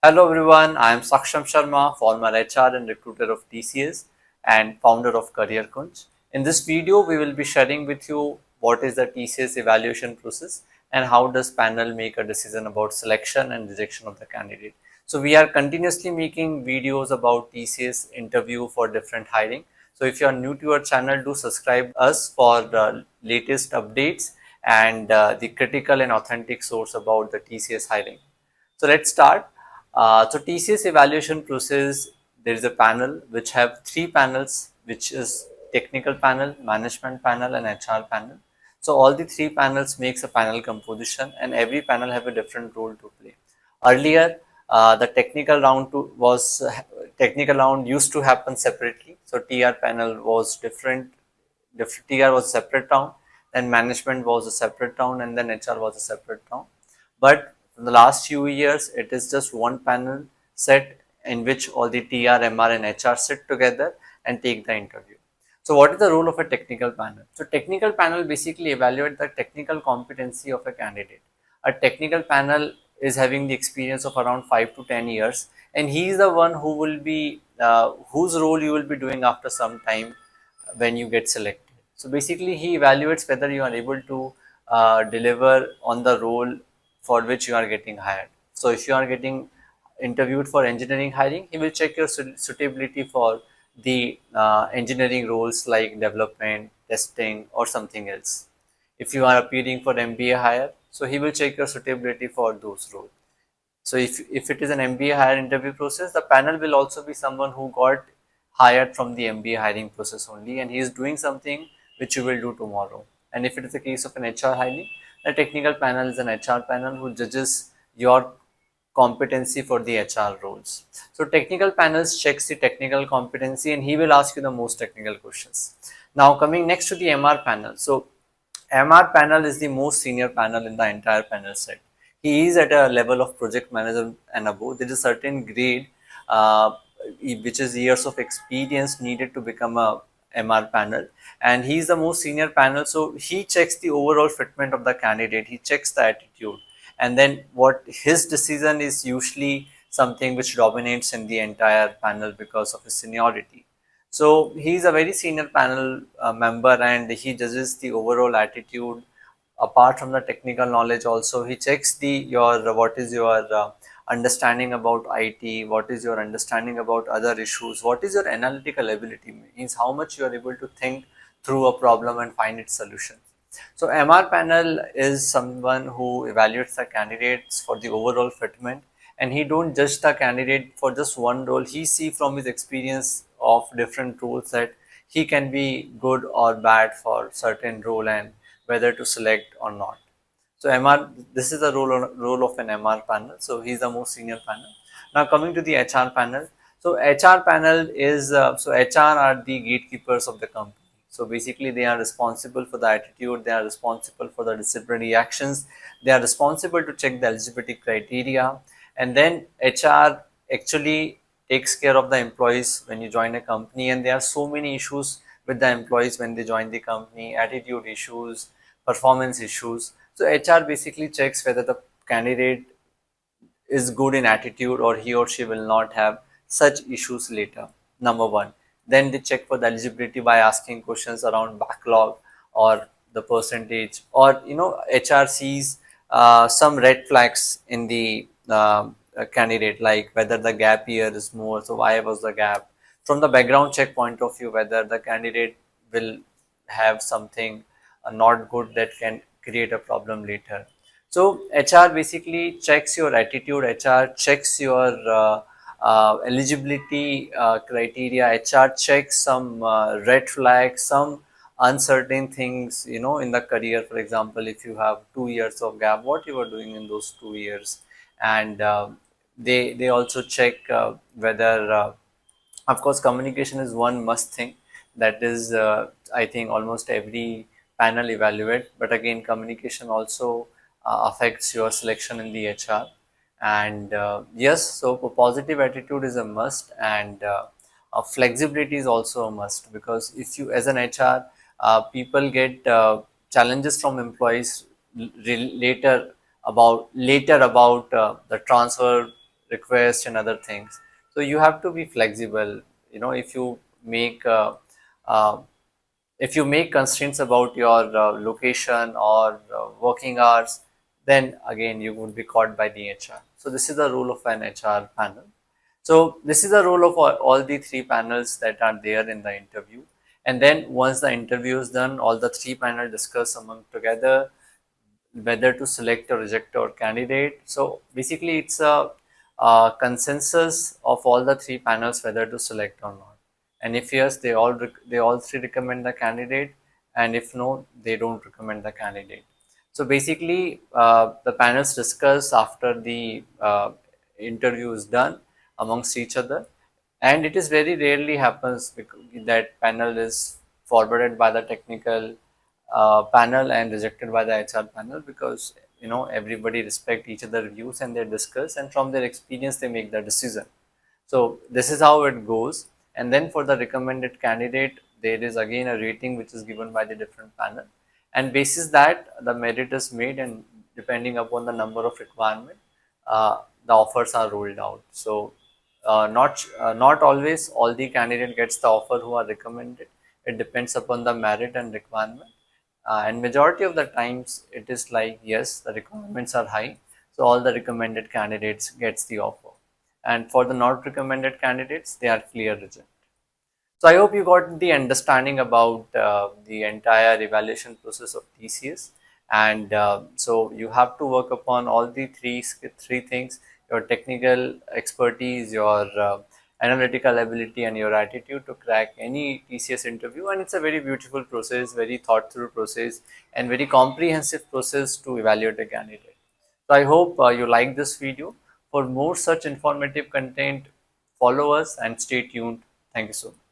Hello everyone, I am Saksham Sharma, former HR and recruiter of TCS and founder of Careerkunj. In this video, we will be sharing with you what is the TCS evaluation process and how does panel make a decision about selection and rejection of the candidate. So we are continuously making videos about TCS interview for different hiring. So if you are new to our channel, do subscribe us for the latest updates and the critical and authentic source about the TCS hiring. So let's start. So TCS evaluation process, there is a panel which have three panels, which is technical panel, management panel and HR panel. So all the three panels makes a panel composition and every panel have a different role to play. Earlier, the technical round used to happen separately. So TR panel was different. TR was a separate round, then management was a separate round, and then HR was a separate round. But in the last few years, it is just one panel set in which all the TR, MR, and HR sit together and take the interview. So, what is the role of a technical panel? So, technical panel basically evaluate the technical competency of a candidate. A technical panel is having the experience of around 5 to 10 years, and he is the one who will be whose role you will be doing after some time when you get selected. So basically, he evaluates whether you are able to deliver on the role for which you are getting hired. So if you are getting interviewed for engineering hiring, he will check your suitability for the engineering roles like development, testing, or something else. If you are appearing for MBA hire, so he will check your suitability for those roles. So if it is an MBA hire interview process, the panel will also be someone who got hired from the MBA hiring process only, and he is doing something which you will do tomorrow. And if it is a case of an HR hiring, the technical panel is an HR panel who judges your competency for the HR roles. So technical panels checks the technical competency and he will ask you the most technical questions. Now coming next to the MR panel. So MR panel is the most senior panel in the entire panel set. He is at a level of project manager and above. There is a certain grade which is years of experience needed to become a MR panel, and he is the most senior panel. So he checks the overall fitment of the candidate. He checks the attitude, and then what his decision is usually something which dominates in the entire panel because of his seniority. So he is a very senior panel member and he judges the overall attitude. Apart from the technical knowledge, also he checks the your what is your understanding about IT, what is your understanding about other issues, what is your analytical ability, means how much you are able to think through a problem and find its solution. So MR panel is someone who evaluates the candidates for the overall fitment, and he don't judge the candidate for just one role. He see from his experience of different roles that he can be good or bad for certain role and whether to select or not. So MR, this is the role of an MR panel. So he's the most senior panel. Now coming to the HR panel. So HR panel is so HR are the gatekeepers of the company. So basically, they are responsible for the attitude. They are responsible for the disciplinary actions. They are responsible to check the eligibility criteria, and then HR actually takes care of the employees when you join a company. And there are so many issues with the employees when they join the company: attitude issues, performance issues. So HR basically checks whether the candidate is good in attitude or he or she will not have such issues later. Number one. Then they check for the eligibility by asking questions around backlog or the percentage, or HR sees some red flags in the candidate, like whether the gap year is more, so why was the gap, from the background check point of view, whether the candidate will have something not good that can create a problem later. So HR basically checks your attitude, HR checks your eligibility criteria, HR checks some red flags, some uncertain things, in the career. For example, if you have 2 years of gap, what you were doing in those 2 years, and they also check whether of course, communication is one must thing that is, I think, almost every panel evaluate. But again, communication also affects your selection in the HR. And yes, so a positive attitude is a must, and flexibility is also a must, because if you, as an HR, people get challenges from employees later about the transfer requests and other things. So you have to be flexible. You know, make uh, uh, if you make constraints about your location or working hours, then again you would be caught by the HR. So this is the role of an HR panel. So this is the role of all the three panels that are there in the interview. And then once the interview is done, all the three panel discuss among together whether to select or reject our candidate. So basically, it's a consensus of all the three panels whether to select or not. And if yes, they all three recommend the candidate, and if no, they don't recommend the candidate. So basically, the panels discuss after the interview is done amongst each other, and it is very rarely happens that panel is forwarded by the technical panel and rejected by the HR panel, because you know everybody respect each other views and they discuss, and from their experience they make the decision. So this is how it goes. And then for the recommended candidate, there is again a rating which is given by the different panel, and basis that the merit is made, and depending upon the number of requirement, the offers are rolled out. So not always all the candidate gets the offer who are recommended. It depends upon the merit and requirement, and majority of the times it is like, yes, the requirements are high, so all the recommended candidates gets the offer, and for the not recommended candidates they are clear reject. So I hope you got the understanding about the entire evaluation process of TCS, and so you have to work upon all the three things: your technical expertise, your analytical ability, and your attitude to crack any TCS interview. And it's a very beautiful process, very thought through process, and very comprehensive process to evaluate a candidate. So I hope you like this video. For more such informative content, follow us and stay tuned. Thank you so much.